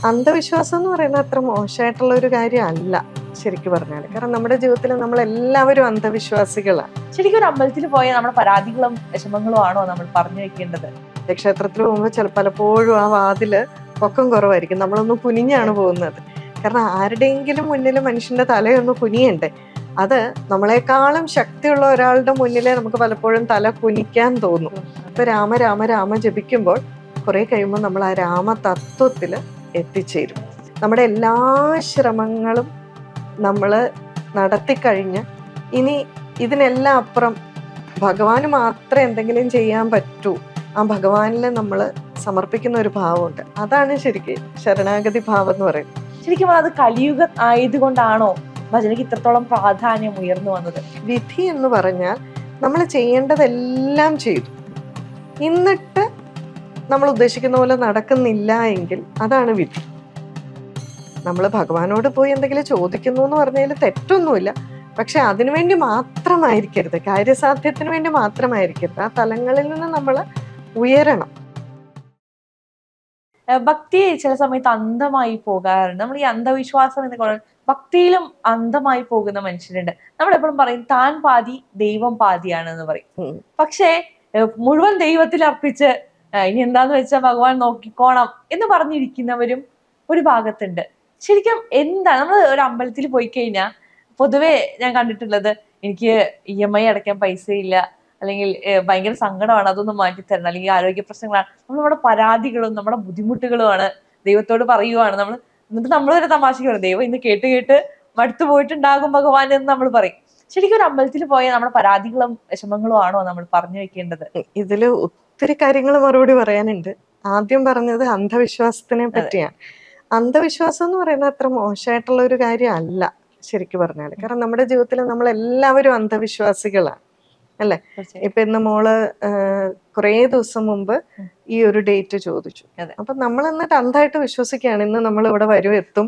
അന്ധവിശ്വാസം എന്ന് പറയുന്നത് അത്ര മോശമായിട്ടുള്ള ഒരു കാര്യമല്ല ശരിക്കും പറഞ്ഞാൽ. കാരണം നമ്മുടെ ജീവിതത്തിൽ നമ്മൾ എല്ലാവരും അന്ധവിശ്വാസികളാണ്. ശരിക്കും ഒരു അമ്പലത്തിൽ പോയ നമ്മുടെ പരാതികളും വിഷമങ്ങളും ആണോ നമ്മൾ പറഞ്ഞു വെക്കേണ്ടത്? ക്ഷേത്രത്തിൽ പോകുമ്പോൾ പലപ്പോഴും ആ വാതില് പൊക്കം കുറവായിരിക്കും, നമ്മളൊന്ന് കുനിഞ്ഞാണ് പോകുന്നത്. കാരണം ആരുടെയെങ്കിലും മുന്നിൽ മനുഷ്യന്റെ തലയൊന്ന് കുനിയണ്ടേ. അത് നമ്മളെക്കാളും ശക്തിയുള്ള ഒരാളുടെ മുന്നിലെ നമുക്ക് പലപ്പോഴും തല കുനിക്കാൻ തോന്നും. ഇപ്പൊ രാമ രാമ രാമ ജപിക്കുമ്പോൾ കുറെ കഴിയുമ്പോൾ നമ്മൾ ആ രാമ തത്വത്തില് എത്തിച്ചേരും. നമ്മുടെ എല്ലാ ശ്രമങ്ങളും നമ്മൾ നടത്തിക്കഴിഞ്ഞ് ഇനി ഇതിനെല്ലാം അപ്പുറം ഭഗവാന് മാത്രമേ എന്തെങ്കിലും ചെയ്യാൻ പറ്റൂ, ആ ഭഗവാനിൽ നമ്മൾ സമർപ്പിക്കുന്ന ഒരു ഭാവമുണ്ട്. അതാണ് ശരിക്കും ശരണാഗതി ഭാവം എന്ന് പറയുന്നത്. ശരിക്കും അത് കലിയുഗം ആയതുകൊണ്ടാണോ ഭജനയ്ക്ക് ഇത്രത്തോളം പ്രാധാന്യം ഉയർന്നു വന്നത്? വിധി എന്ന് പറഞ്ഞാൽ നമ്മൾ ചെയ്യേണ്ടതെല്ലാം ചെയ്തു, എന്നിട്ട് നമ്മൾ ഉദ്ദേശിക്കുന്ന പോലെ നടക്കുന്നില്ല എങ്കിൽ അതാണ് വിധി. നമ്മൾ ഭഗവാനോട് പോയി എന്തെങ്കിലും ചോദിക്കുന്നു എന്ന് പറഞ്ഞാൽ തെറ്റൊന്നുമില്ല, പക്ഷെ അതിനുവേണ്ടി മാത്രമായിരിക്കരുത്, കാര്യസാധ്യത്തിന് വേണ്ടി മാത്രമായിരിക്കരുത്. ആ തലങ്ങളിൽ നിന്ന് നമ്മൾ ഉയരണം. ഭക്തി ചില സമയത്ത് അന്ധമായി പോകാറുണ്ട്. നമ്മൾ ഈ അന്ധവിശ്വാസം എന്ന് ഭക്തിയിലും അന്ധമായി പോകുന്ന മനുഷ്യരുണ്ട്. നമ്മൾ എപ്പോഴും പറയും താൻ പാതി ദൈവം പാതിയാണ് എന്ന് പറയും. പക്ഷേ മുഴുവൻ ദൈവത്തിൽ അർപ്പിച്ച് ഇനി എന്താന്ന് വെച്ചാൽ ഭഗവാൻ നോക്കിക്കോണം എന്ന് പറഞ്ഞിരിക്കുന്നവരും ഒരു ഭാഗത്തുണ്ട്. ശരിക്കും എന്താ, നമ്മൾ ഒരു അമ്പലത്തിൽ പോയി കഴിഞ്ഞാൽ പൊതുവെ ഞാൻ കണ്ടിട്ടുള്ളത്, എനിക്ക് EMI അടയ്ക്കാൻ പൈസയില്ല, അല്ലെങ്കിൽ ഭയങ്കര സങ്കടമാണ്, അതൊന്നും മാറ്റിത്തരണം, അല്ലെങ്കിൽ ആരോഗ്യ പ്രശ്നങ്ങളാണ്, നമ്മുടെ പരാതികളും നമ്മുടെ ബുദ്ധിമുട്ടുകളുമാണ് ദൈവത്തോട് പറയുവാണ് നമ്മൾ. എന്നിട്ട് നമ്മളൊരു തമാശക്ക് പറയും, ദൈവം ഇന്ന് കേട്ട് കേട്ട് മടുത്തു പോയിട്ടുണ്ടാകും ഭഗവാൻ എന്ന് നമ്മൾ പറയും. ശരിക്കും ഒരു അമ്പലത്തിൽ പോയ നമ്മുടെ പരാതികളും വിഷമങ്ങളും ആണോ നമ്മൾ പറഞ്ഞു വെക്കേണ്ടത്? ഇതില് ഒത്തിരി കാര്യങ്ങൾ മറുപടി പറയാനുണ്ട്. ആദ്യം പറഞ്ഞത് അന്ധവിശ്വാസത്തിനെ പറ്റിയാണ്. അന്ധവിശ്വാസം എന്ന് പറയുന്നത് അത്ര മോശമായിട്ടുള്ള ഒരു കാര്യമല്ല ശരിക്കും പറഞ്ഞാൽ. കാരണം നമ്മുടെ ജീവിതത്തിൽ നമ്മൾ എല്ലാവരും അന്ധവിശ്വാസികളാണ് അല്ലെ. ഇപ്പൊ ഇന്ന് മോള് കുറേ ദിവസം മുമ്പ് ഈ ഒരു ഡേറ്റ് ചോദിച്ചു. അപ്പൊ നമ്മൾ എന്നിട്ട് അന്ധമായിട്ട് വിശ്വസിക്കുകയാണ്, ഇന്ന് നമ്മൾ ഇവിടെ വരും എത്തും,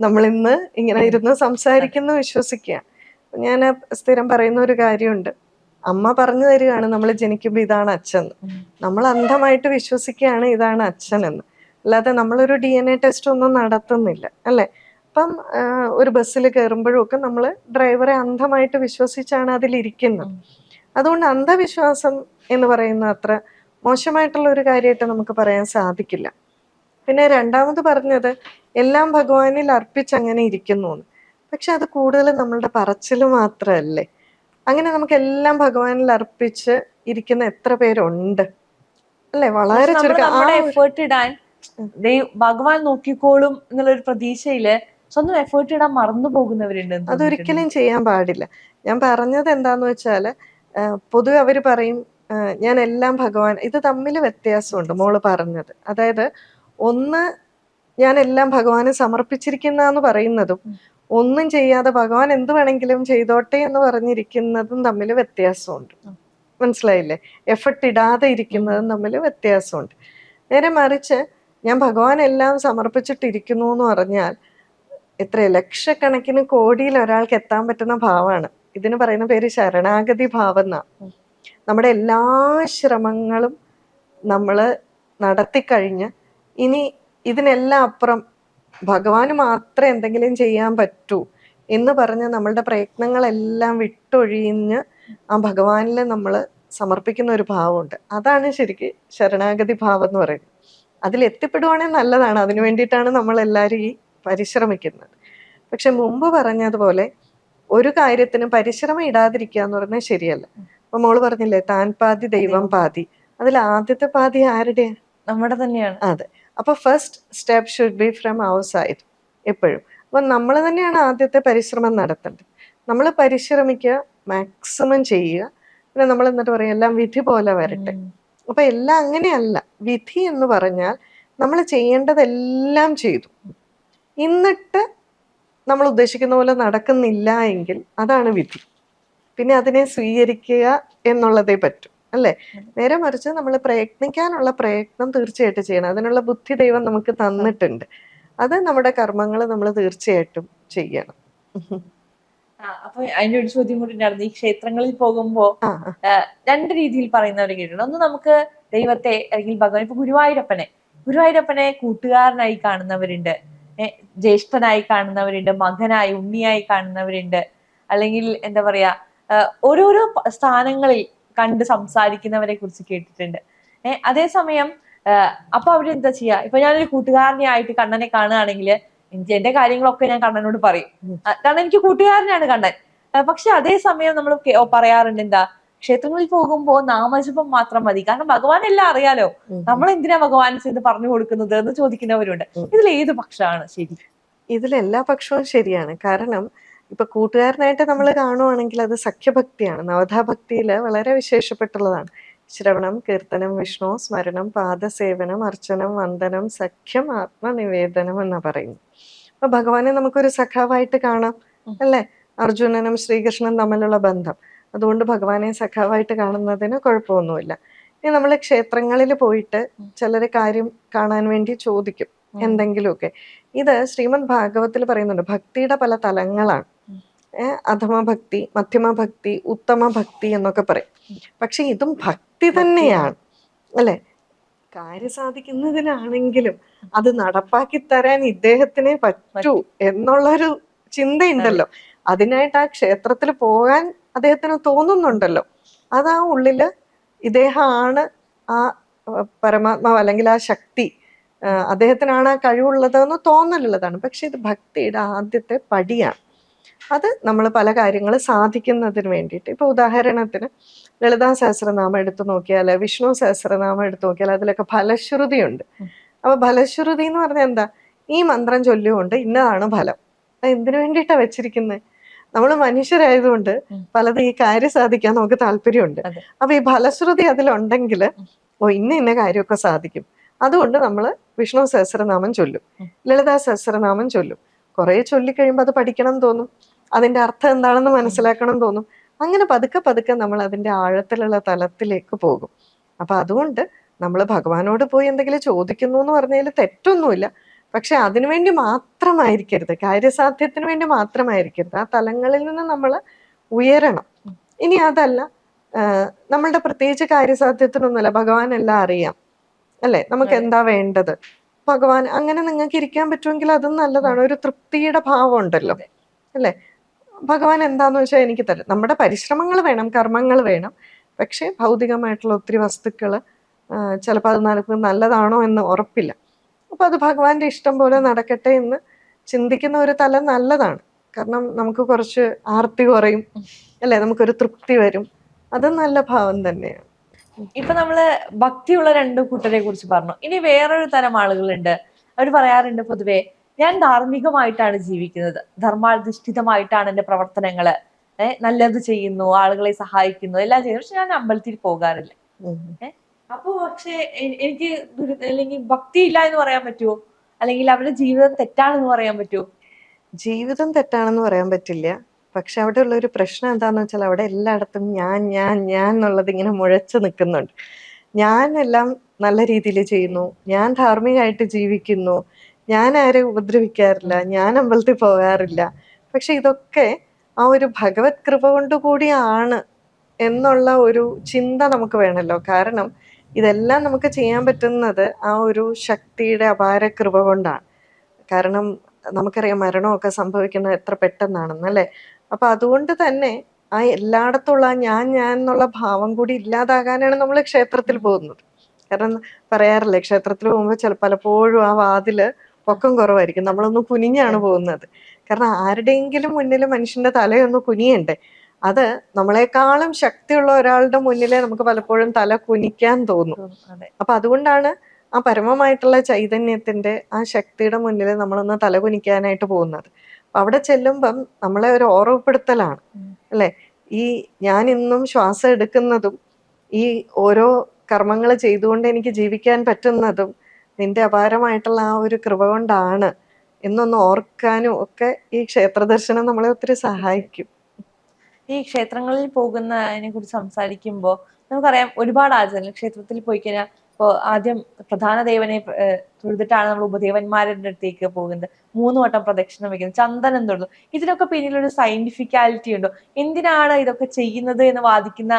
നമ്മൾ ഇന്ന് ഇങ്ങനെ ഇരുന്ന് സംസാരിക്കുന്നു വിശ്വസിക്കുക. ഞാൻ സ്ഥിരം പറയുന്ന ഒരു കാര്യമുണ്ട്, അമ്മ പറഞ്ഞു തരികയാണ് നമ്മൾ ജനിക്കുമ്പോൾ ഇതാണ് അച്ഛൻ, നമ്മൾ അന്ധമായിട്ട് വിശ്വസിക്കുകയാണ് ഇതാണ് അച്ഛനെന്ന്. അല്ലാതെ നമ്മളൊരു DNA ടെസ്റ്റ് ഒന്നും നടത്തുന്നില്ല അല്ലെ. അപ്പം ഒരു ബസ്സിൽ കയറുമ്പോഴും ഒക്കെ നമ്മൾ ഡ്രൈവറെ അന്ധമായിട്ട് വിശ്വസിച്ചാണ് അതിലിരിക്കുന്നത്. അതുകൊണ്ട് അന്ധവിശ്വാസം എന്ന് പറയുന്ന അത്ര മോശമായിട്ടുള്ള ഒരു കാര്യമായിട്ട് നമുക്ക് പറയാൻ സാധിക്കില്ല. പിന്നെ രണ്ടാമത് പറഞ്ഞത് എല്ലാം ഭഗവാനിൽ അർപ്പിച്ചങ്ങനെ ഇരിക്കുന്നു എന്ന്. പക്ഷെ അത് കൂടുതൽ നമ്മളുടെ പറച്ചിൽ മാത്രമല്ലേ. അങ്ങനെ നമുക്ക് എല്ലാം ഭഗവാനിൽ അർപ്പിച്ച് ഇരിക്കുന്ന എത്ര പേരുണ്ട് അല്ലെ. വളരെ എഫേർട്ട് ഇടാൻ ഭഗവാൻ നോക്കിക്കോളും എന്നുള്ളൊരു പ്രതീക്ഷയില് സ്വന്തം എഫേർട്ട് ഇടാൻ മറന്നു പോകുന്നവരുണ്ട്. അതൊരിക്കലും ചെയ്യാൻ പാടില്ല. ഞാൻ പറഞ്ഞത് എന്താന്ന് വെച്ചാല്, പൊതുവെ അവര് പറയും ഞാൻ എല്ലാം ഭഗവാൻ, ഇത് തമ്മിൽ വ്യത്യാസമുണ്ട് മോള് പറഞ്ഞത്. അതായത് ഒന്ന് ഞാൻ എല്ലാം ഭഗവാന് സമർപ്പിച്ചിരിക്കുന്ന പറയുന്നതും ഒന്നും ചെയ്യാതെ ഭഗവാൻ എന്ത് വേണമെങ്കിലും ചെയ്തോട്ടെ എന്ന് പറഞ്ഞിരിക്കുന്നതും തമ്മിൽ വ്യത്യാസമുണ്ട്. മനസ്സിലായില്ലേ? എഫർട്ട് ഇടാതെ ഇരിക്കുന്നതും തമ്മിൽ വ്യത്യാസമുണ്ട്. നേരെ മറിച്ച് ഞാൻ ഭഗവാൻ എല്ലാം സമർപ്പിച്ചിട്ടിരിക്കുന്നു എന്ന് പറഞ്ഞാൽ എത്ര ലക്ഷക്കണക്കിന് കോടിയിൽ ഒരാൾക്ക് എത്താൻ പറ്റുന്ന ഭാവമാണ്. ഇതിന് പറയുന്ന പേര് ശരണാഗതി ഭാവം എന്നാണ്. നമ്മുടെ എല്ലാ ശ്രമങ്ങളും നമ്മൾ നടത്തിക്കഴിഞ്ഞ് ഇനി ഇതിനെല്ലാം അപ്പുറം ഭഗവാന് മാത്രമേ എന്തെങ്കിലും ചെയ്യാൻ പറ്റൂ എന്ന് പറഞ്ഞ് നമ്മളുടെ പ്രയത്നങ്ങളെല്ലാം വിട്ടൊഴിഞ്ഞ് ആ ഭഗവാനിൽ നമ്മൾ സമർപ്പിക്കുന്ന ഒരു ഭാവമുണ്ട്. അതാണ് ശരിക്കും ശരണാഗതി ഭാവം എന്ന് പറയുന്നത്. അതിലെത്തിപ്പെടുവാണെങ്കിൽ നല്ലതാണ്, അതിനു വേണ്ടിയിട്ടാണ് നമ്മൾ എല്ലാവരും ഈ പരിശ്രമിക്കുന്നത്. പക്ഷെ മുമ്പ് പറഞ്ഞതുപോലെ ഒരു കാര്യത്തിനും പരിശ്രമം ഇടാതിരിക്കുക എന്ന് പറഞ്ഞാൽ ശരിയല്ല. അപ്പൊ മോള് പറഞ്ഞില്ലേ താൻ പാതി ദൈവം പാതി, അതിൽ ആദ്യത്തെ പാതി ആരുടെയാ? നമ്മുടെ തന്നെയാണ്. അതെ. അപ്പൊ first step should be from our side എപ്പോഴും. അപ്പൊ നമ്മൾ തന്നെയാണ് ആദ്യത്തെ പരിശ്രമം നടത്തേണ്ടത്. നമ്മൾ പരിശ്രമിക്കുക, മാക്സിമം ചെയ്യുക. പിന്നെ നമ്മൾ എന്നിട്ട് പറയും എല്ലാം വിധി പോലെ വരട്ടെ. അപ്പൊ എല്ലാം അങ്ങനെയല്ല. വിധി എന്ന് പറഞ്ഞാൽ നമ്മൾ ചെയ്യേണ്ടതെല്ലാം ചെയ്തു, എന്നിട്ട് നമ്മൾ ഉദ്ദേശിക്കുന്ന പോലെ നടക്കുന്നില്ല എങ്കിൽ അതാണ് വിധി. പിന്നെ അതിനെ സ്വീകരിക്കുക എന്നുള്ളതേ പറ്റൂ അല്ലേ. നേരെ മറിച്ച് നമ്മൾ പ്രയത്നിക്കാനുള്ള പ്രയത്നം തീർച്ചയായിട്ടും ചെയ്യണം. അതിനുള്ള ബുദ്ധി ദൈവം നമുക്ക് തന്നിട്ടുണ്ട്. അത് നമ്മുടെ കർമ്മങ്ങൾ നമ്മൾ തീർച്ചയായിട്ടും ചെയ്യണം. അപ്പൊ അതിന്റെ ഒരു ചോദ്യം കൂടി ഉണ്ടായിരുന്നു. ഈ ക്ഷേത്രങ്ങളിൽ പോകുമ്പോ രണ്ട് രീതിയിൽ പറയുന്നവരെ കേട്ടിട്ടുണ്ട്. ഒന്ന് നമുക്ക് ദൈവത്തെ അല്ലെങ്കിൽ ഭഗവാൻ, ഇപ്പൊ ഗുരുവായൂരപ്പനെ ഗുരുവായൂരപ്പനെ കൂട്ടുകാരനായി കാണുന്നവരുണ്ട്, ജ്യേഷ്ഠനായി കാണുന്നവരുണ്ട്, മകനായി ഉണ്ണിയായി കാണുന്നവരുണ്ട്, അല്ലെങ്കിൽ എന്താ പറയാ ഓരോരോ സ്ഥാനങ്ങളിൽ കണ്ട് സംസാരിക്കുന്നവരെ കുറിച്ച് കേട്ടിട്ടുണ്ട്. അതേസമയം അപ്പൊ അവരെന്താ ചെയ്യാ, ഇപ്പൊ ഞാനൊരു കൂട്ടുകാരനെ ആയിട്ട് കണ്ണനെ കാണുകയാണെങ്കിൽ എന്റെ കാര്യങ്ങളൊക്കെ ഞാൻ കണ്ണനോട് പറയും, കാരണം എനിക്ക് കൂട്ടുകാരനാണ് കണ്ണൻ. പക്ഷെ അതേസമയം നമ്മൾ പറയാറുണ്ട് എന്താ, ക്ഷേത്രങ്ങളിൽ പോകുമ്പോ നാമജപം മാത്രം മതി, കാരണം ഭഗവാൻ എല്ലാം അറിയാലോ, നമ്മൾ എന്തിനാ ഭഗവാൻ ചെന്ന് പറഞ്ഞു കൊടുക്കുന്നത് എന്ന് ചോദിക്കുന്നവരുണ്ട്. ഇതിൽ ഏത് പക്ഷമാണ് ശരി? ഇതിലെല്ലാ പക്ഷവും ശരിയാണ്. കാരണം ഇപ്പൊ കൂട്ടുകാരനായിട്ട് നമ്മൾ കാണുവാണെങ്കിൽ അത് സഖ്യഭക്തിയാണ്. നവധാഭക്തിയില് വളരെ വിശേഷപ്പെട്ടുള്ളതാണ്. ശ്രവണം, കീർത്തനം, വിഷ്ണു സ്മരണം, പാദസേവനം, അർച്ചനം, വന്ദനം, സഖ്യം, ആത്മനിവേദനം എന്നാ പറയുന്നത്. അപ്പൊ ഭഗവാനെ നമുക്കൊരു സഖാവായിട്ട് കാണാം, അല്ലെ? അർജുനനും ശ്രീകൃഷ്ണനും തമ്മിലുള്ള ബന്ധം, അതുകൊണ്ട് ഭഗവാനെ സഖാവായിട്ട് കാണുന്നതിന് കുഴപ്പമൊന്നുമില്ല. ഇനി നമ്മൾ ക്ഷേത്രങ്ങളിൽ പോയിട്ട് ചിലര് കാര്യം കാണാൻ വേണ്ടി ചോദിക്കും എന്തെങ്കിലുമൊക്കെ. ഇത് ശ്രീമദ് ഭാഗവത്തിൽ പറയുന്നുണ്ട്, ഭക്തിയുടെ പല തലങ്ങളാണ്. അധമ ഭക്തി, മധ്യമ ഭക്തി, ഉത്തമ ഭക്തി എന്നൊക്കെ പറയും. പക്ഷെ ഇതും ഭക്തി തന്നെയാണ്, അല്ലെ? കാര്യം സാധിക്കുന്നതിനാണെങ്കിലും അത് നടപ്പാക്കി തരാൻ ഇദ്ദേഹത്തിനെ പറ്റൂ എന്നുള്ളൊരു ചിന്തയുണ്ടല്ലോ. അതിനായിട്ട് ആ ക്ഷേത്രത്തിൽ പോകാൻ അദ്ദേഹത്തിന് തോന്നുന്നുണ്ടല്ലോ. അതാ ഉള്ളില് ഇദ്ദേഹമാണ് ആ പരമാത്മാവ് അല്ലെങ്കിൽ ആ ശക്തി, അദ്ദേഹത്തിനാണ് ആ കഴിവുള്ളതെന്ന് തോന്നലുള്ളതാണ്. പക്ഷെ ഇത് ഭക്തിയുടെ ആദ്യത്തെ പടിയാണ്. അത് നമ്മൾ പല കാര്യങ്ങൾ സാധിക്കുന്നതിന് വേണ്ടിയിട്ട്, ഇപ്പൊ ഉദാഹരണത്തിന് ലളിതാ സഹസ്രനാമം എടുത്തു നോക്കിയാൽ, വിഷ്ണു സഹസ്രനാമം എടുത്തു നോക്കിയാൽ അതിലൊക്കെ ഫലശ്രുതിയുണ്ട്. അപ്പൊ ഫലശ്രുതി എന്ന് പറഞ്ഞാൽ എന്താ, ഈ മന്ത്രം ചൊല്ലുകൊണ്ട് ഇന്നതാണ് ഫലം. അത് എന്തിനു വേണ്ടിയിട്ടാ വെച്ചിരിക്കുന്നത്? നമ്മൾ മനുഷ്യരായതുകൊണ്ട് പലത് ഈ കാര്യം സാധിക്കാൻ നമുക്ക് താല്പര്യമുണ്ട്. അപ്പൊ ഈ ഫലശ്രുതി അതിലുണ്ടെങ്കിൽ ഇന്ന കാര്യമൊക്കെ സാധിക്കും. അതുകൊണ്ട് നമ്മൾ വിഷ്ണു സഹസ്രനാമം ചൊല്ലും, ലളിതാ സഹസ്രനാമം ചൊല്ലും. കുറെ ചൊല്ലിക്കഴിയുമ്പോൾ അത് പഠിക്കണം തോന്നും, അതിന്റെ അർത്ഥം എന്താണെന്ന് മനസ്സിലാക്കണം തോന്നും. അങ്ങനെ പതുക്കെ പതുക്കെ നമ്മൾ അതിന്റെ ആഴത്തിലുള്ള തലത്തിലേക്ക് പോകും. അപ്പൊ അതുകൊണ്ട് നമ്മൾ ഭഗവാനോട് പോയി എന്തെങ്കിലും ചോദിക്കുന്നു എന്ന് പറഞ്ഞാൽ തെറ്റൊന്നുമില്ല. പക്ഷെ അതിനുവേണ്ടി മാത്രമായിരിക്കരുത്, കാര്യസാധ്യത്തിന് വേണ്ടി മാത്രമായിരിക്കരുത്. ആ തലങ്ങളിൽ നിന്ന് നമ്മൾ ഉയരണം. ഇനി അതല്ല, നമ്മളുടെ പ്രത്യേകിച്ച് കാര്യസാധ്യത്തിനൊന്നുമല്ല, ഭഗവാൻ എല്ലാം അറിയാം, അല്ലെ? നമുക്ക് എന്താ വേണ്ടത്, ഭഗവാൻ അങ്ങനെ നിങ്ങൾക്ക് ഇരിക്കാൻ പറ്റുമെങ്കിൽ അതും നല്ലതാണ്. ഒരു തൃപ്തിയുടെ ഭാവം ഉണ്ടല്ലോ, അല്ലെ? ഭഗവാൻ എന്താന്ന് വെച്ചാൽ എനിക്ക് തരും. നമ്മുടെ പരിശ്രമങ്ങൾ വേണം, കർമ്മങ്ങൾ വേണം. പക്ഷെ ഭൗതികമായിട്ടുള്ള ഒത്തിരി വസ്തുക്കള് ചിലപ്പോൾ അത് നമുക്ക് നല്ലതാണോ എന്ന് ഉറപ്പില്ല. അപ്പൊ അത് ഭഗവാന്റെ ഇഷ്ടം പോലെ നടക്കട്ടെ എന്ന് ചിന്തിക്കുന്ന ഒരു തലം നല്ലതാണ്. കാരണം നമുക്ക് കുറച്ച് ആർത്തി കുറയും, അല്ലെ? നമുക്കൊരു തൃപ്തി വരും. അത് നല്ല ഭാവം തന്നെയാണ്. ഇപ്പൊ നമ്മള് ഭക്തിയുള്ള രണ്ടു കൂട്ടരെ കുറിച്ച് പറഞ്ഞു. ഇനി വേറൊരു തരം ആളുകളുണ്ട്, അവർ പറയാറുണ്ട് പൊതുവെ, ഞാൻ ധാർമ്മികമായിട്ടാണ് ജീവിക്കുന്നത്, ധർമാധിഷ്ഠിതമായിട്ടാണ് എന്റെ പ്രവർത്തനങ്ങള്, നല്ലത് ചെയ്യുന്നു, ആളുകളെ സഹായിക്കുന്നു, എല്ലാം ചെയ്യുന്നു, പക്ഷെ ഞാൻ അമ്പലത്തിൽ പോകാറില്ല. അപ്പൊ പക്ഷെ എനിക്ക് അല്ലെങ്കിൽ ഭക്തി ഇല്ല എന്ന് പറയാൻ പറ്റുമോ? അല്ലെങ്കിൽ അവരുടെ ജീവിതം തെറ്റാണെന്ന് പറയാൻ പറ്റുമോ? ജീവിതം തെറ്റാണെന്ന് പറയാൻ പറ്റില്ല. പക്ഷെ അവിടെ ഉള്ള ഒരു പ്രശ്നം എന്താന്ന് വെച്ചാൽ, അവിടെ എല്ലായിടത്തും ഞാൻ ഞാൻ ഞാൻ എന്നുള്ളത് ഇങ്ങനെ മുഴച്ചു നിൽക്കുന്നുണ്ട്. ഞാൻ എല്ലാം നല്ല രീതിയിൽ ചെയ്യുന്നു, ഞാൻ ധാർമ്മികമായിട്ട് ജീവിക്കുന്നു, ഞാൻ ആരെയും ഉപദ്രവിക്കാറില്ല, ഞാൻ അമ്പലത്തിൽ പോകാറില്ല. പക്ഷെ ഇതൊക്കെ ആ ഒരു ഭഗവത് കൃപ കൊണ്ട് കൂടിയാണ് എന്നുള്ള ഒരു ചിന്ത നമുക്ക് വേണമല്ലോ. കാരണം ഇതെല്ലാം നമുക്ക് ചെയ്യാൻ പറ്റുന്നത് ആ ഒരു ശക്തിയുടെ അപാര കൃപ കൊണ്ടാണ്. കാരണം നമുക്കറിയാം മരണമൊക്കെ സംഭവിക്കുന്നത് എത്ര പെട്ടെന്നാണെന്ന്, അല്ലെ? അപ്പൊ അതുകൊണ്ട് തന്നെ ആ എല്ലായിടത്തുള്ള ഞാൻ ഞാൻ എന്നുള്ള ഭാവം കൂടി ഇല്ലാതാകാനാണ് നമ്മൾ ക്ഷേത്രത്തിൽ പോകുന്നത്. കാരണം പറയാറില്ലേ, ക്ഷേത്രത്തിൽ പോകുമ്പോൾ പലപ്പോഴും ആ വാതില് പൊക്കം കുറവായിരിക്കും, നമ്മളൊന്ന് കുനിഞ്ഞാണ് പോകുന്നത്. കാരണം ആരുടെയെങ്കിലും മുന്നിൽ മനുഷ്യന്റെ തലയൊന്ന് കുനിയണ്ടേ. അത് നമ്മളെക്കാളും ശക്തിയുള്ള ഒരാളുടെ മുന്നിലെ നമുക്ക് പലപ്പോഴും തല കുനിക്കാൻ തോന്നും. അപ്പൊ അതുകൊണ്ടാണ് ആ പരമമായിട്ടുള്ള ചൈതന്യത്തിന്റെ ആ ശക്തിയുടെ മുന്നിൽ നമ്മളൊന്ന് തലകുനിക്കാനായിട്ട് പോകുന്നത്. അവിടെ ചെല്ലുമ്പം നമ്മളെ ഒരു ഓർമ്മപ്പെടുത്തലാണ്, അല്ലെ? ഈ ഞാൻ ഇന്നും ശ്വാസം എടുക്കുന്നതും ഈ ഓരോ കർമ്മങ്ങൾ ചെയ്തുകൊണ്ട് എനിക്ക് ജീവിക്കാൻ പറ്റുന്നതും നിന്റെ അപാരമായിട്ടുള്ള ആ ഒരു കൃപ കൊണ്ടാണ് എന്നൊന്ന് ഓർക്കാനും ഒക്കെ ഈ ക്ഷേത്ര ദർശനം നമ്മളെ ഒത്തിരി സഹായിക്കും. ഈ ക്ഷേത്രങ്ങളിൽ പോകുന്നതിനെ കുറിച്ച് സംസാരിക്കുമ്പോൾ നമുക്കറിയാം ഒരുപാട് ആചാരങ്ങൾ. ക്ഷേത്രത്തിൽ പോയി കഴിഞ്ഞാൽ ഇപ്പൊ ആദ്യം പ്രധാന ദേവനെ തൊഴുതിട്ടാണ് നമ്മൾ ഉപദേവന്മാരുടെ അടുത്തേക്ക് പോകുന്നത്. 3 വട്ടം പ്രദക്ഷിണം വെക്കുന്നത്, ചന്ദനം തൊടുന്നു. ഇതിനൊക്കെ പിന്നിലൊരു സയന്റിഫിക്കാലിറ്റി ഉണ്ടോ? എന്തിനാണ് ഇതൊക്കെ ചെയ്യുന്നത് എന്ന് വാദിക്കുന്ന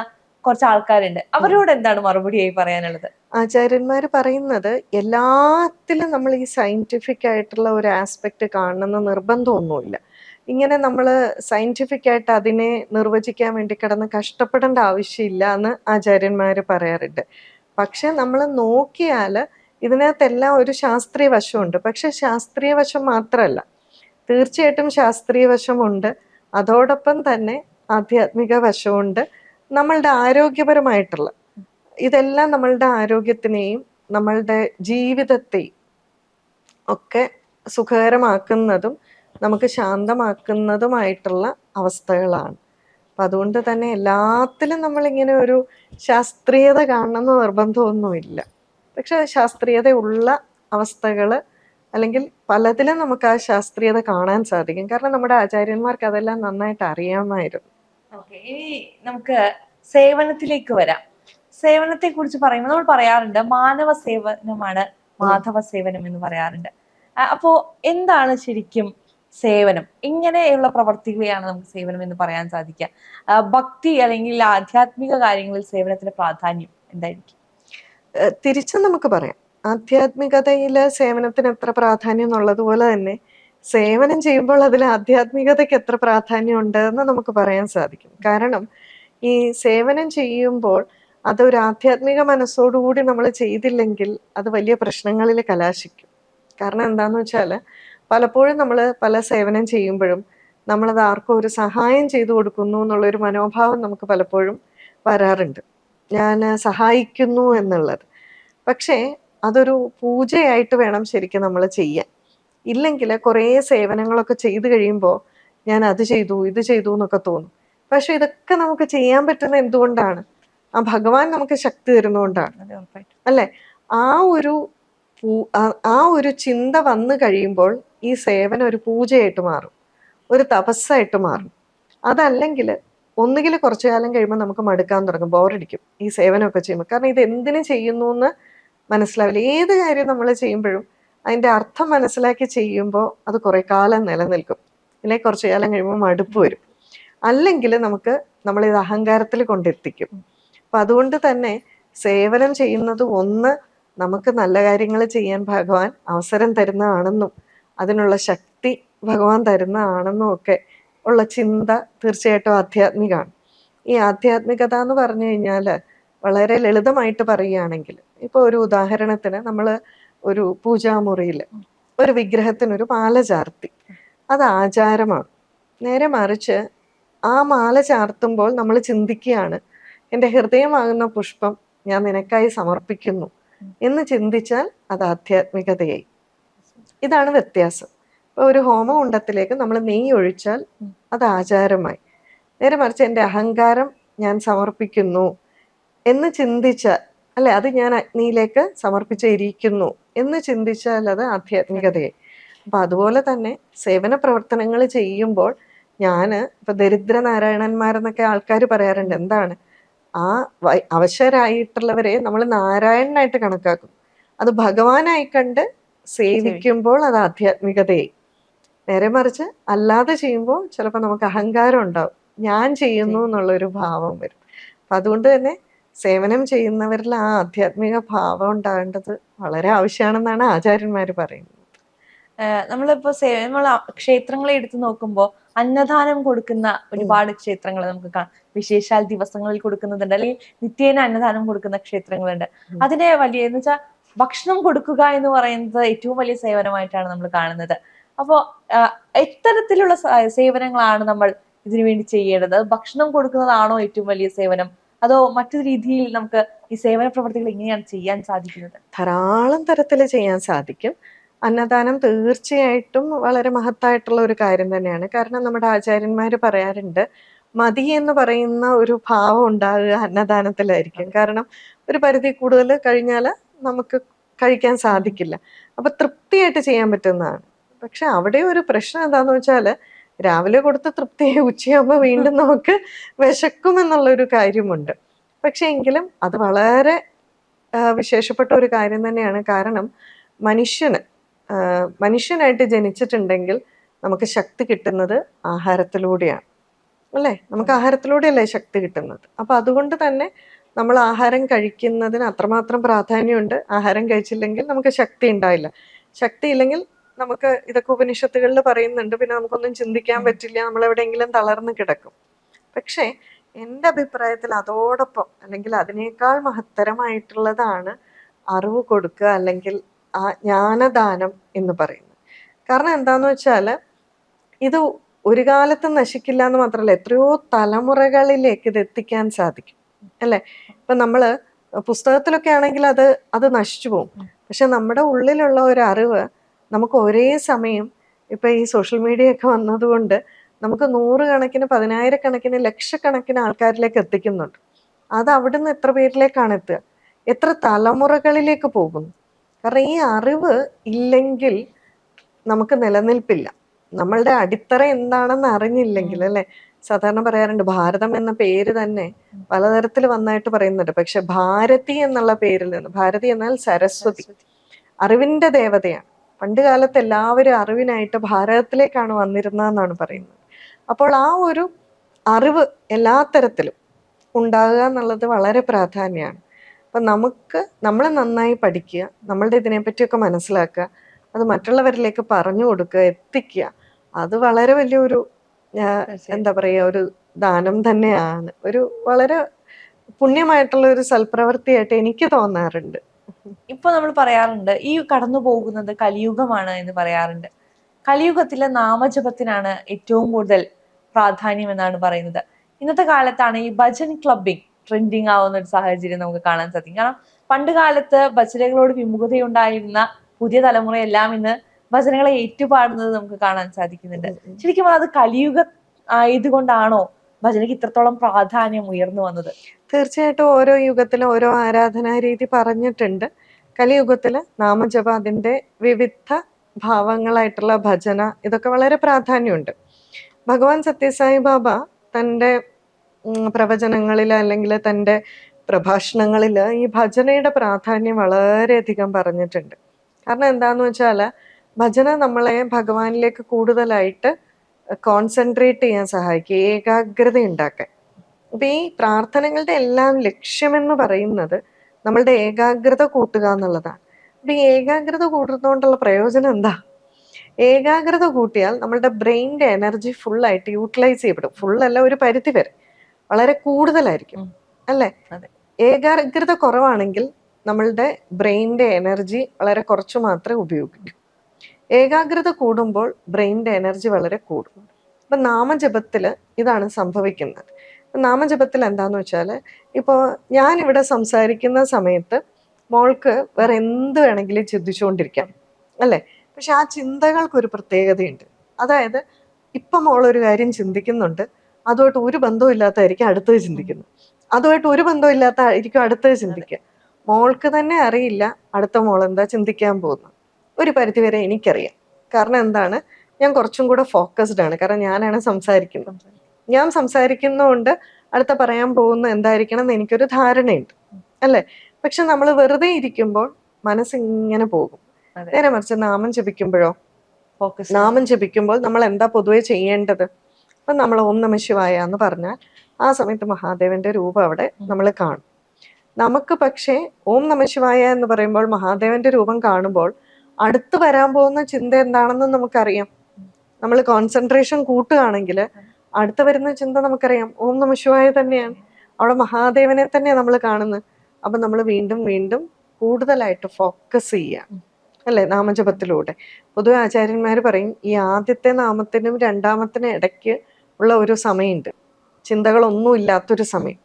കുറച്ച് ആൾക്കാരുണ്ട്. അവരോട് എന്താണ് മറുപടിയായി പറയാനുള്ളത്? ആചാര്യന്മാർ പറയുന്നത് എല്ലാത്തിലും നമ്മൾ ഈ സയന്റിഫിക് ആയിട്ടുള്ള ഒരു ആസ്പെക്ട് കാണണമെന്ന് നിർബന്ധമൊന്നുമില്ല. ഇങ്ങനെ നമ്മൾ സയന്റിഫിക് ആയിട്ട് അതിനെ നിർവചിക്കാൻ വേണ്ടി കിടന്ന് കഷ്ടപ്പെടേണ്ട ആവശ്യമില്ല എന്ന് ആചാര്യന്മാർ പറയാറുണ്ട്. പക്ഷെ നമ്മൾ നോക്കിയാൽ ഇതിനകത്തെല്ലാം ഒരു ശാസ്ത്രീയ വശമുണ്ട്. പക്ഷെ ശാസ്ത്രീയ വശം മാത്രമല്ല, തീർച്ചയായിട്ടും ശാസ്ത്രീയ വശമുണ്ട്, അതോടൊപ്പം തന്നെ ആധ്യാത്മിക വശമുണ്ട്, നമ്മളുടെ ആരോഗ്യപരമായിട്ടുള്ള ഇതെല്ലാം നമ്മളുടെ ആരോഗ്യത്തിനെയും നമ്മളുടെ ജീവിതത്തെയും ഒക്കെ സുഖകരമാക്കുന്നതും നമുക്ക് ശാന്തമാക്കുന്നതുമായിട്ടുള്ള അവസ്ഥകളാണ്. അപ്പം അതുകൊണ്ട് തന്നെ എല്ലാത്തിലും നമ്മളിങ്ങനെ ഒരു ശാസ്ത്രീയത കാണണമെന്ന് നിർബന്ധമൊന്നുമില്ല. പക്ഷെ ശാസ്ത്രീയത ഉള്ള അവസ്ഥകൾ അല്ലെങ്കിൽ പലതിലും നമുക്ക് ആ ശാസ്ത്രീയത കാണാൻ സാധിക്കും. കാരണം നമ്മുടെ ആചാര്യന്മാർക്ക് അതെല്ലാം നന്നായിട്ട് അറിയാമായിരുന്നു. ഓക്കെ, ഇനി നമുക്ക് സേവനത്തിലേക്ക് വരാം. സേവനത്തെ കുറിച്ച് പറയുമ്പോൾ നമ്മൾ പറയാറുണ്ട് മാനവ സേവനമാണ് മാധവ സേവനം എന്ന് പറയാറുണ്ട്. അപ്പോ എന്താണ് ശരിക്കും സേവനം? ഇങ്ങനെയുള്ള പ്രവർത്തികളെയാണ് നമുക്ക് സേവനം എന്ന് പറയാൻ സാധിക്കുക? ഭക്തി അല്ലെങ്കിൽ ആധ്യാത്മിക കാര്യങ്ങളിൽ സേവനത്തിന് പ്രാധാന്യം എന്തായിരിക്കും? തിരിച്ചും നമുക്ക് പറയാം, ആധ്യാത്മികതയിൽ സേവനത്തിന് എത്ര പ്രാധാന്യം എന്നുള്ളതുപോലെ തന്നെ സേവനം ചെയ്യുമ്പോൾ അതിൽ ആധ്യാത്മികതയ്ക്ക് എത്ര പ്രാധാന്യം ഉണ്ട് എന്ന് നമുക്ക് പറയാൻ സാധിക്കും. കാരണം ഈ സേവനം ചെയ്യുമ്പോൾ അതൊരു ആധ്യാത്മിക മനസ്സോടുകൂടി നമ്മൾ ചെയ്തില്ലെങ്കിൽ അത് വലിയ പ്രശ്നങ്ങളിൽ കലാശിക്കും. കാരണം എന്താണെന്ന് വെച്ചാൽ പലപ്പോഴും നമ്മൾ പല സേവനം ചെയ്യുമ്പോഴും നമ്മളത് ആർക്കും ഒരു സഹായം ചെയ്തു കൊടുക്കുന്നു എന്നുള്ളൊരു മനോഭാവം നമുക്ക് പലപ്പോഴും വരാറുണ്ട്, ഞാൻ സഹായിക്കുന്നു എന്നുള്ളത്. പക്ഷേ അതൊരു പൂജയായിട്ട് വേണം ശരിക്കും നമ്മൾ ചെയ്യാൻ. ഇല്ലെങ്കിൽ കുറേ സേവനങ്ങളൊക്കെ ചെയ്തു കഴിയുമ്പോൾ ഞാൻ അത് ചെയ്തു ഇത് ചെയ്തു എന്നൊക്കെ തോന്നും. പക്ഷെ ഇതൊക്കെ നമുക്ക് ചെയ്യാൻ പറ്റുന്ന എന്തുകൊണ്ടാണ്? ആ ഭഗവാൻ നമുക്ക് ശക്തി തരുന്നതുകൊണ്ടാണ്, അല്ലേ? ആ ഒരു ചിന്ത വന്നു കഴിയുമ്പോൾ ഈ സേവനം ഒരു പൂജയായിട്ട് മാറും, ഒരു തപസ്സായിട്ട് മാറും. അതല്ലെങ്കിൽ ഒന്നുകിൽ കുറച്ചു കാലം കഴിയുമ്പോൾ നമുക്ക് മടുക്കാൻ തുടങ്ങും, ബോറടിക്കും ഈ സേവനമൊക്കെ ചെയ്യുമ്പോൾ. കാരണം ഇത് എന്തിനു ചെയ്യുന്നു എന്ന് മനസ്സിലാവില്ല. ഏത് കാര്യം നമ്മൾ ചെയ്യുമ്പോഴും അതിൻ്റെ അർത്ഥം മനസ്സിലാക്കി ചെയ്യുമ്പോൾ അത് കുറെ കാലം നിലനിൽക്കും, അല്ലെങ്കിൽ കുറച്ചു കാലം കഴിയുമ്പോൾ മടുപ്പ് വരും. അല്ലെങ്കിൽ നമ്മളിത് അഹങ്കാരത്തിൽ കൊണ്ടെത്തിക്കും. അപ്പം അതുകൊണ്ട് തന്നെ സേവനം ചെയ്യുന്നത് ഒന്ന് നമുക്ക് നല്ല കാര്യങ്ങൾ ചെയ്യാൻ ഭഗവാൻ അവസരം തരുന്നതാണെന്നും അതിനുള്ള ശക്തി ഭഗവാൻ തരുന്നതാണെന്നും ഒക്കെ ഉള്ള ചിന്ത തീർച്ചയായിട്ടും ആധ്യാത്മികമാണ്. ഈ ആധ്യാത്മികത എന്ന് പറഞ്ഞു കഴിഞ്ഞാൽ വളരെ ലളിതമായിട്ട് പറയുകയാണെങ്കിൽ, ഇപ്പോൾ ഒരു ഉദാഹരണത്തിന് നമ്മൾ ഒരു പൂജാമുറിയിൽ ഒരു വിഗ്രഹത്തിനൊരു മാല ചാർത്തി, അത് ആചാരമാണ്. നേരെ മറിച്ച് ആ മാല ചാർത്തുമ്പോൾ നമ്മൾ ചിന്തിക്കുകയാണ്, എൻ്റെ ഹൃദയമാകുന്ന പുഷ്പം ഞാൻ നിനക്കായി സമർപ്പിക്കുന്നു എന്ന് ചിന്തിച്ചാൽ അത് ആധ്യാത്മികതയായി. ഇതാണ് വ്യത്യാസം. ഇപ്പോൾ ഒരു ഹോമകുണ്ടത്തിലേക്ക് നമ്മൾ നെയ്യ് ഒഴിച്ചാൽ അത് ആചാരമായി. നേരെ മറിച്ച് എൻ്റെ അഹങ്കാരം ഞാൻ സമർപ്പിക്കുന്നു എന്ന് ചിന്തിച്ചാൽ, അല്ലെ, അത് ഞാൻ അഗ്നിയിലേക്ക് സമർപ്പിച്ചിരിക്കുന്നു എന്ന് ചിന്തിച്ചാൽ അത് ആധ്യാത്മികതയായി. അപ്പം അതുപോലെ തന്നെ സേവന പ്രവർത്തനങ്ങൾ ചെയ്യുമ്പോൾ ഇപ്പൊ ദരിദ്ര നാരായണന്മാരെന്നൊക്കെ ആൾക്കാർ പറയാറുണ്ട്. എന്താണ്? ആ അവശരായിട്ടുള്ളവരെ നമ്മൾ നാരായണനായിട്ട് കണക്കാക്കും. അത് ഭഗവാനായി കണ്ട് സേവിക്കുമ്പോൾ അത് ആധ്യാത്മികതയായി. നേരെ മറിച്ച് അല്ലാതെ ചെയ്യുമ്പോൾ ചിലപ്പോൾ നമുക്ക് അഹങ്കാരം ഉണ്ടാവും, ഞാൻ ചെയ്യുന്നു എന്നുള്ളൊരു ഭാവം വരും. അപ്പം അതുകൊണ്ട് തന്നെ സേവനം ചെയ്യുന്നവരിൽ ആ ആധ്യാത്മിക ഭാവം ഉണ്ടാകേണ്ടത് വളരെ ആവശ്യമാണെന്നാണ് ആചാര്യന്മാർ പറയുന്നത്. നമ്മളിപ്പോ നമ്മൾ ക്ഷേത്രങ്ങളെ എടുത്തു നോക്കുമ്പോൾ അന്നദാനം കൊടുക്കുന്ന ഒരുപാട് ക്ഷേത്രങ്ങൾ നമുക്ക് കാണാം. വിശേഷാൽ ദിവസങ്ങളിൽ കൊടുക്കുന്നുണ്ട്, അല്ലെങ്കിൽ നിത്യേന അന്നദാനം കൊടുക്കുന്ന ക്ഷേത്രങ്ങളുണ്ട്. അതിനെ വലിയ എന്ന് വെച്ചാൽ ഭക്ഷണം കൊടുക്കുക എന്ന് പറയുന്നത് ഏറ്റവും വലിയ സേവനമായിട്ടാണ് നമ്മൾ കാണുന്നത്. അപ്പോ എത്തരത്തിലുള്ള സേവനങ്ങളാണ് നമ്മൾ ഇതിനു വേണ്ടി ചെയ്യേണ്ടത്? ഭക്ഷണം കൊടുക്കുന്നതാണോ ഏറ്റവും വലിയ സേവനം, അതോ മറ്റു രീതിയിൽ നമുക്ക് ഈ സേവന പ്രവർത്തികൾ എങ്ങനെയാണ് ചെയ്യാൻ സാധിക്കുന്നത്? ധാരാളം തരത്തിൽ ചെയ്യാൻ സാധിക്കും. അന്നദാനം തീർച്ചയായിട്ടും വളരെ മഹത്തായിട്ടുള്ള ഒരു കാര്യം തന്നെയാണ്. കാരണം നമ്മുടെ ആചാര്യന്മാർ പറയാറുണ്ട്, മതി എന്ന് പറയുന്ന ഒരു ഭാവം ഉണ്ടാകുക അന്നദാനത്തിലായിരിക്കും. കാരണം ഒരു പരിധി കൂടുതൽ കഴിഞ്ഞാൽ നമുക്ക് കഴിക്കാൻ സാധിക്കില്ല. അപ്പൊ തൃപ്തിയായിട്ട് ചെയ്യാൻ പറ്റുന്നതാണ്. പക്ഷെ അവിടെ ഒരു പ്രശ്നം എന്താന്ന് വെച്ചാൽ, രാവിലെ കൊടുത്ത് തൃപ്തിയായി ഉച്ചയാകുമ്പോൾ വീണ്ടും നമുക്ക് വിശക്കും എന്നുള്ളൊരു കാര്യമുണ്ട്. പക്ഷെ എങ്കിലും അത് വളരെ വിശേഷപ്പെട്ട ഒരു കാര്യം തന്നെയാണ്. കാരണം മനുഷ്യനായിട്ട് ജനിച്ചിട്ടുണ്ടെങ്കിൽ നമുക്ക് ശക്തി കിട്ടുന്നത് ആഹാരത്തിലൂടെയാണ്. അല്ലേ? നമുക്ക് ആഹാരത്തിലൂടെയല്ലേ ശക്തി കിട്ടുന്നത്. അപ്പൊ അതുകൊണ്ട് തന്നെ നമ്മൾ ആഹാരം കഴിക്കുന്നതിന് അത്രമാത്രം പ്രാധാന്യമുണ്ട്. ആഹാരം കഴിച്ചില്ലെങ്കിൽ നമുക്ക് ശക്തി ഉണ്ടാവില്ല. ശക്തി ഇല്ലെങ്കിൽ നമുക്ക് ഇതൊക്കെ ഉപനിഷത്തുകളിൽ പറയുന്നുണ്ട്. പിന്നെ നമുക്കൊന്നും ചിന്തിക്കാൻ പറ്റില്ല, നമ്മൾ എവിടെയെങ്കിലും തളർന്ന് കിടക്കും. പക്ഷേ എൻ്റെ അഭിപ്രായത്തിൽ അതോടൊപ്പം അല്ലെങ്കിൽ അതിനേക്കാൾ മഹത്തരമായിട്ടുള്ളതാണ് അറിവ് കൊടുക്കുക, അല്ലെങ്കിൽ ആ ജ്ഞാനദാനം എന്ന് പറയുന്നത്. കാരണം എന്താന്ന് വെച്ചാൽ ഇത് ഒരു കാലത്തും നശിക്കില്ല എന്ന് മാത്രമല്ല, എത്രയോ തലമുറകളിലേക്ക് ഇത് എത്തിക്കാൻ സാധിക്കും, അല്ലെ? ഇപ്പൊ നമ്മള് പുസ്തകത്തിലൊക്കെ ആണെങ്കിൽ അത് നശിച്ചു പോകും. പക്ഷെ നമ്മുടെ ഉള്ളിലുള്ള ഒരു അറിവ് നമുക്ക് ഒരേ സമയം, ഇപ്പൊ ഈ സോഷ്യൽ മീഡിയ ഒക്കെ വന്നതുകൊണ്ട് നമുക്ക് 100 കണക്കിന്, 10,000 കണക്കിന്, ലക്ഷക്കണക്കിന് ആൾക്കാരിലേക്ക് എത്തിക്കുന്നുണ്ട്. അത് അവിടുന്ന് എത്ര പേരിലേക്കാണ് എത്തുക, എത്ര തലമുറകളിലേക്ക് പോകുന്നു. കാരണം ഈ അറിവ് ഇല്ലെങ്കിൽ നമുക്ക് നിലനിൽപ്പില്ല. നമ്മളുടെ അടിത്തറ എന്താണെന്ന് അറിഞ്ഞില്ലെങ്കിൽ, അല്ലെ? സാധാരണ പറയാറുണ്ട് ഭാരതം എന്ന പേര് തന്നെ പലതരത്തിൽ വന്നായിട്ട് പറയുന്നുണ്ട്. പക്ഷെ ഭാരതി എന്നുള്ള പേരിൽ നിന്ന്, ഭാരതി എന്നാൽ സരസ്വതി, അറിവിന്റെ ദേവതയാണ്. പണ്ട് കാലത്ത് എല്ലാവരും അറിവിനായിട്ട് ഭാരതത്തിലേക്കാണ് വന്നിരുന്നതെന്നാണ് പറയുന്നത്. അപ്പോൾ ആ ഒരു അറിവ് എല്ലാ തരത്തിലും ഉണ്ടാകുക എന്നുള്ളത് വളരെ പ്രാധാന്യമാണ്. അപ്പൊ നമ്മൾ നന്നായി പഠിക്കുക, നമ്മളുടെ ഇതിനെപ്പറ്റിയൊക്കെ മനസ്സിലാക്കുക, അത് മറ്റുള്ളവരിലേക്ക് പറഞ്ഞു കൊടുക്കുക, എത്തിക്കുക. അത് വളരെ വലിയൊരു എന്താ പറയുക, ഒരു ദാനം തന്നെയാണ്. ഒരു വളരെ പുണ്യമായിട്ടുള്ള ഒരു സൽപ്രവൃത്തിയായിട്ട് എനിക്ക് തോന്നാറുണ്ട്. ഇപ്പൊ നമ്മൾ പറയാറുണ്ട് ഈ കടന്നു പോകുന്നത് കലിയുഗമാണ് എന്ന് പറയാറുണ്ട്. കലിയുഗത്തിലെ നാമജപത്തിനാണ് ഏറ്റവും കൂടുതൽ പ്രാധാന്യം എന്നാണ് പറയുന്നത്. ഇന്നത്തെ കാലത്താണ് ഈ ഭജൻ ക്ലബിംഗ് ട്രെൻഡിങ് ആവുന്ന ഒരു സാഹചര്യം നമുക്ക് കാണാൻ സാധിക്കും. കാരണം പണ്ട് കാലത്ത് ഭജനകളോട് വിമുഖതയുണ്ടായിരുന്ന പുതിയ തലമുറയെല്ലാം ഇന്ന് ഭജനകളെ ഏറ്റുപാടുന്നത് നമുക്ക് കാണാൻ സാധിക്കുന്നുണ്ട്. ശരിക്കും അത് കലിയുഗ ആയതുകൊണ്ടാണോ ഭജനയ്ക്ക് ഇത്രത്തോളം പ്രാധാന്യം ഉയർന്നു വന്നത്? തീർച്ചയായിട്ടും ഓരോ യുഗത്തിലും ഓരോ ആരാധനാ രീതി പറഞ്ഞിട്ടുണ്ട്. കലിയുഗത്തില് നാമജപ, അതിന്റെ വിവിധ ഭാവങ്ങളായിട്ടുള്ള ഭജന, ഇതൊക്കെ വളരെ പ്രാധാന്യമുണ്ട്. ഭഗവാൻ സത്യസായി ബാബ തൻ്റെ പ്രവചനങ്ങളിൽ അല്ലെങ്കിൽ തൻ്റെ പ്രഭാഷണങ്ങളിൽ ഈ ഭജനയുടെ പ്രാധാന്യം വളരെയധികം പറഞ്ഞിട്ടുണ്ട്. കാരണം എന്താന്ന് വെച്ചാൽ ഭജന നമ്മളെ ഭഗവാനിലേക്ക് കൂടുതലായിട്ട് കോൺസെൻട്രേറ്റ് ചെയ്യാൻ സഹായിക്കും, ഏകാഗ്രത ഉണ്ടാക്കാൻ. അപ്പൊ ഈ പ്രാർത്ഥനകളുടെ എല്ലാം ലക്ഷ്യമെന്ന് പറയുന്നത് നമ്മളുടെ ഏകാഗ്രത കൂട്ടുക എന്നുള്ളതാണ്. അപ്പൊ ഈ ഏകാഗ്രത കൂട്ടുന്നതുകൊണ്ടുള്ള പ്രയോജനം എന്താ? ഏകാഗ്രത കൂട്ടിയാൽ നമ്മളുടെ ബ്രെയിനിന്റെ എനർജി ഫുള്ളായിട്ട് യൂട്ടിലൈസ് ചെയ്യപ്പെടും. ഫുള്ളല്ല, ഒരു പരിധി വരെ വളരെ കൂടുതലായിരിക്കും, അല്ലെ? ഏകാഗ്രത കുറവാണെങ്കിൽ നമ്മളുടെ ബ്രെയിനിന്റെ എനർജി വളരെ കുറച്ചു മാത്രമേ ഉപയോഗിക്കൂ. ഏകാഗ്രത കൂടുമ്പോൾ ബ്രെയിനിന്റെ എനർജി വളരെ കൂടും. അപ്പൊ നാമജപത്തില് ഇതാണ് സംഭവിക്കുന്നത്. നാമജപത്തിൽ എന്താന്ന് വെച്ചാല്, ഇപ്പോ ഞാൻ ഇവിടെ സംസാരിക്കുന്ന സമയത്ത് മോൾക്ക് വേറെ എന്ത് വേണമെങ്കിലും ചിന്തിച്ചുകൊണ്ടിരിക്കാം, അല്ലെ? പക്ഷെ ആ ചിന്തകൾക്കൊരു പ്രത്യേകതയുണ്ട്. അതായത് ഇപ്പൊ മോളൊരു കാര്യം ചിന്തിക്കുന്നുണ്ട്, അതുമായിട്ട് ഒരു ബന്ധവും ഇല്ലാത്തതായിരിക്കും അടുത്തത് ചിന്തിക്കുന്നത്, അതുമായിട്ട് ഒരു ബന്ധവും ഇല്ലാത്തതായിരിക്കും അടുത്തത് ചിന്തിക്കുക. മോൾക്ക് തന്നെ അറിയില്ല അടുത്ത മോൾ എന്താ ചിന്തിക്കാൻ പോകുന്നത്. ഒരു പരിധിവരെ എനിക്കറിയാം. കാരണം എന്താണ്, ഞാൻ കുറച്ചും കൂടെ ഫോക്കസ്ഡ് ആണ്. കാരണം ഞാനാണ് സംസാരിക്കുന്നത്. ഞാൻ സംസാരിക്കുന്നതുകൊണ്ട് അടുത്ത പറയാൻ പോകുന്ന എന്തായിരിക്കണം എന്ന് എനിക്കൊരു ധാരണയുണ്ട്, അല്ലെ? പക്ഷെ നമ്മൾ വെറുതെ ഇരിക്കുമ്പോൾ മനസ്സിങ്ങനെ പോകും. നേരെ മറിച്ച് നാമം ജപിക്കുമ്പോഴോ, നാമം ജപിക്കുമ്പോൾ നമ്മൾ എന്താ പൊതുവെ ചെയ്യേണ്ടത്? അപ്പൊ നമ്മൾ ഓം നമഃ ശിവായ എന്ന് പറഞ്ഞാൽ ആ സമയത്ത് മഹാദേവന്റെ രൂപം അവിടെ നമ്മൾ കാണും. നമുക്ക് പക്ഷേ ഓം നമഃ ശിവായ എന്ന് പറയുമ്പോൾ മഹാദേവന്റെ രൂപം കാണുമ്പോൾ അടുത്ത് വരാൻ പോകുന്ന ചിന്ത എന്താണെന്ന് നമുക്കറിയാം. നമ്മൾ കോൺസെൻട്രേഷൻ കൂട്ടുകയാണെങ്കിൽ അടുത്ത് വരുന്ന ചിന്ത നമുക്കറിയാം, ഓം നമഃ ശിവായ തന്നെയാണ്. അവിടെ മഹാദേവനെ തന്നെയാണ് നമ്മൾ കാണുന്നത്. അപ്പൊ നമ്മൾ വീണ്ടും വീണ്ടും കൂടുതലായിട്ട് ഫോക്കസ് ചെയ്യാം, അല്ലെ? നാമജപത്തിലൂടെ പൊതുവെ ആചാര്യന്മാർ പറയും, ഈ ആദ്യത്തെ നാമത്തിനും രണ്ടാമത്തിനും ഇടയ്ക്ക് ഉള്ള ഒരു സമയമുണ്ട്, ചിന്തകളൊന്നും ഇല്ലാത്തൊരു സമയം.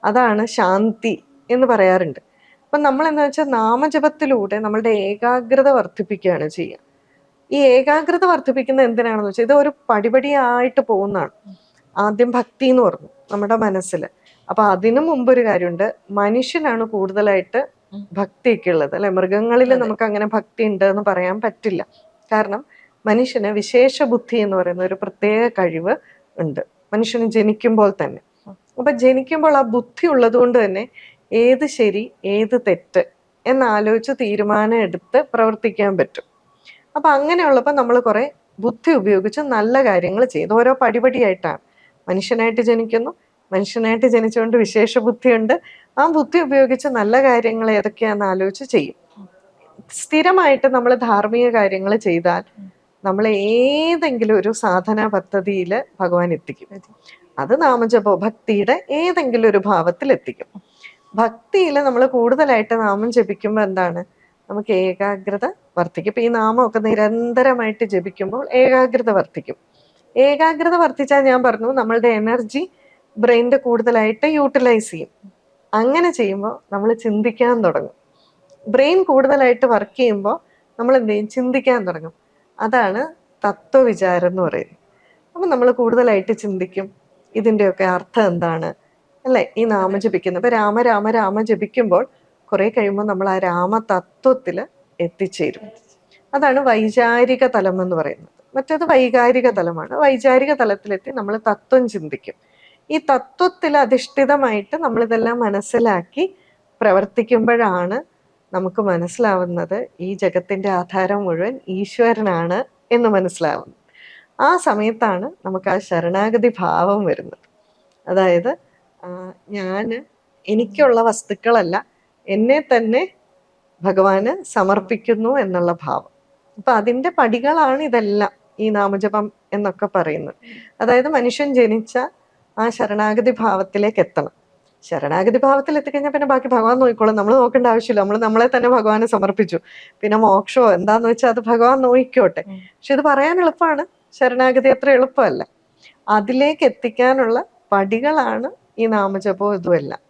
അതാണ് ശാന്തി എന്ന് പറയാറുണ്ട്. അപ്പൊ നമ്മൾ എന്താ വെച്ചാൽ നാമജപത്തിലൂടെ നമ്മളുടെ ഏകാഗ്രത വർദ്ധിപ്പിക്കുകയാണ് ചെയ്യുക. ഈ ഏകാഗ്രത വർദ്ധിപ്പിക്കുന്നത് എന്തിനാണെന്ന് വെച്ചാൽ ഇത് ഒരു പടിപടിയായിട്ട് പോകുന്നതാണ്. ആദ്യം ഭക്തി എന്ന് പറഞ്ഞു നമ്മുടെ മനസ്സിൽ. അപ്പൊ അതിനു മുമ്പൊരു കാര്യമുണ്ട്, മനുഷ്യനാണ് കൂടുതലായിട്ട് ഭക്തിയൊക്കെ ഉള്ളത്, അല്ലെ? മൃഗങ്ങളിൽ നമുക്ക് അങ്ങനെ ഭക്തി ഉണ്ട് എന്ന് പറയാൻ പറ്റില്ല. കാരണം മനുഷ്യന് വിശേഷ ബുദ്ധി എന്ന് പറയുന്ന ഒരു പ്രത്യേക കഴിവ് ഉണ്ട് മനുഷ്യന് ജനിക്കുമ്പോൾ തന്നെ. അപ്പൊ ജനിക്കുമ്പോൾ ആ ബുദ്ധി ഉള്ളത് കൊണ്ട് തന്നെ ഏത് ശരി ഏത് തെറ്റ് എന്നാലോചിച്ച് തീരുമാനം എടുത്ത് പ്രവർത്തിക്കാൻ പറ്റും. അപ്പൊ അങ്ങനെയുള്ളപ്പോൾ നമ്മൾ കുറെ ബുദ്ധി ഉപയോഗിച്ച് നല്ല കാര്യങ്ങൾ ചെയ്ത് ഓരോ പടിപടിയായിട്ടാണ് മനുഷ്യനായിട്ട് ജനിക്കുന്നു, മനുഷ്യനായിട്ട് ജനിച്ചുകൊണ്ട് വിശേഷ ബുദ്ധിയുണ്ട്. ആ ബുദ്ധി ഉപയോഗിച്ച് നല്ല കാര്യങ്ങൾ ഏതൊക്കെയാണെന്ന് ആലോചിച്ച് ചെയ്യും. സ്ഥിരമായിട്ട് നമ്മൾ ധാർമ്മിക കാര്യങ്ങൾ ചെയ്താൽ നമ്മൾ ഏതെങ്കിലും ഒരു സാധനാ പദ്ധതിയിൽ ഭഗവാൻ എത്തിക്കും. അത് നാമജപോ ഭക്തിയുടെ ഏതെങ്കിലും ഒരു ഭാവത്തിൽ എത്തിക്കും. ഭക്തിയിൽ നമ്മൾ കൂടുതലായിട്ട് നാമം ജപിക്കുമ്പോൾ എന്താണ്, നമുക്ക് ഏകാഗ്രത വർദ്ധിക്കും. ഇപ്പൊ ഈ നാമമൊക്കെ നിരന്തരമായിട്ട് ജപിക്കുമ്പോൾ ഏകാഗ്രത വർദ്ധിക്കും. ഏകാഗ്രത വർദ്ധിച്ചാൽ ഞാൻ പറഞ്ഞു നമ്മളുടെ എനർജി ബ്രെയിനിന്റെ കൂടുതലായിട്ട് യൂട്ടിലൈസ് ചെയ്യും. അങ്ങനെ ചെയ്യുമ്പോൾ നമ്മൾ ചിന്തിക്കാൻ തുടങ്ങും. ബ്രെയിൻ കൂടുതലായിട്ട് വർക്ക് ചെയ്യുമ്പോൾ നമ്മൾ എന്ത് ചെയ്യും, ചിന്തിക്കാൻ തുടങ്ങും. അതാണ് തത്വവിചാരം എന്ന് പറയുന്നത്. അപ്പം നമ്മൾ കൂടുതലായിട്ട് ചിന്തിക്കും, ഇതിൻ്റെയൊക്കെ അർത്ഥം എന്താണ് അല്ലെ, ഈ നാമം ജപിക്കുന്നത്. ഇപ്പൊ രാമ രാമ രാമ ജപിക്കുമ്പോൾ കുറെ കഴിയുമ്പോൾ നമ്മൾ ആ രാമതത്വത്തിൽ എത്തിച്ചേരും. അതാണ് വൈചാരിക തലം എന്ന് പറയുന്നത്. മറ്റേത് വൈകാരിക തലമാണ്. വൈചാരിക തലത്തിലെത്തി നമ്മൾ തത്വം ചിന്തിക്കും. ഈ തത്വത്തിൽ അധിഷ്ഠിതമായിട്ട് നമ്മളിതെല്ലാം മനസ്സിലാക്കി പ്രവർത്തിക്കുമ്പോഴാണ് നമുക്ക് മനസ്സിലാവുന്നത് ഈ ജഗത്തിന്റെ ആധാരം മുഴുവൻ ഈശ്വരനാണ് എന്ന് മനസ്സിലാവുന്നത്. ആ സമയത്താണ് നമുക്ക് ആ ശരണാഗതി ഭാവം വരുന്നത്. അതായത് എനിക്കുള്ള വസ്തുക്കളല്ല, എന്നെ തന്നെ ഭഗവാന് സമർപ്പിക്കുന്നു എന്നുള്ള ഭാവം. അപ്പൊ അതിന്റെ പടികളാണ് ഇതെല്ലാം, ഈ നാമജപം എന്നൊക്കെ പറയുന്നത്. അതായത് മനുഷ്യൻ ജനിച്ച ആ ശരണാഗതി ഭാവത്തിലേക്ക് എത്തണം. ശരണാഗതി ഭാവത്തിൽ എത്തിക്കഴിഞ്ഞാൽ പിന്നെ ബാക്കി ഭഗവാൻ നോക്കിക്കോളും. നമ്മൾ നോക്കേണ്ട ആവശ്യമില്ല. നമ്മൾ നമ്മളെ തന്നെ ഭഗവാന് സമർപ്പിച്ചു. പിന്നെ മോക്ഷമോ എന്താന്ന് വെച്ചാൽ അത് ഭഗവാൻ നോക്കിക്കോട്ടെ. പക്ഷെ ഇത് പറയാൻ എളുപ്പമാണ്, ശരണാഗതി അത്ര എളുപ്പമല്ല. അതിലേക്ക് എത്തിക്കാനുള്ള പടികളാണ് ഈ നാമജപവും ഇതുമെല്ലാം.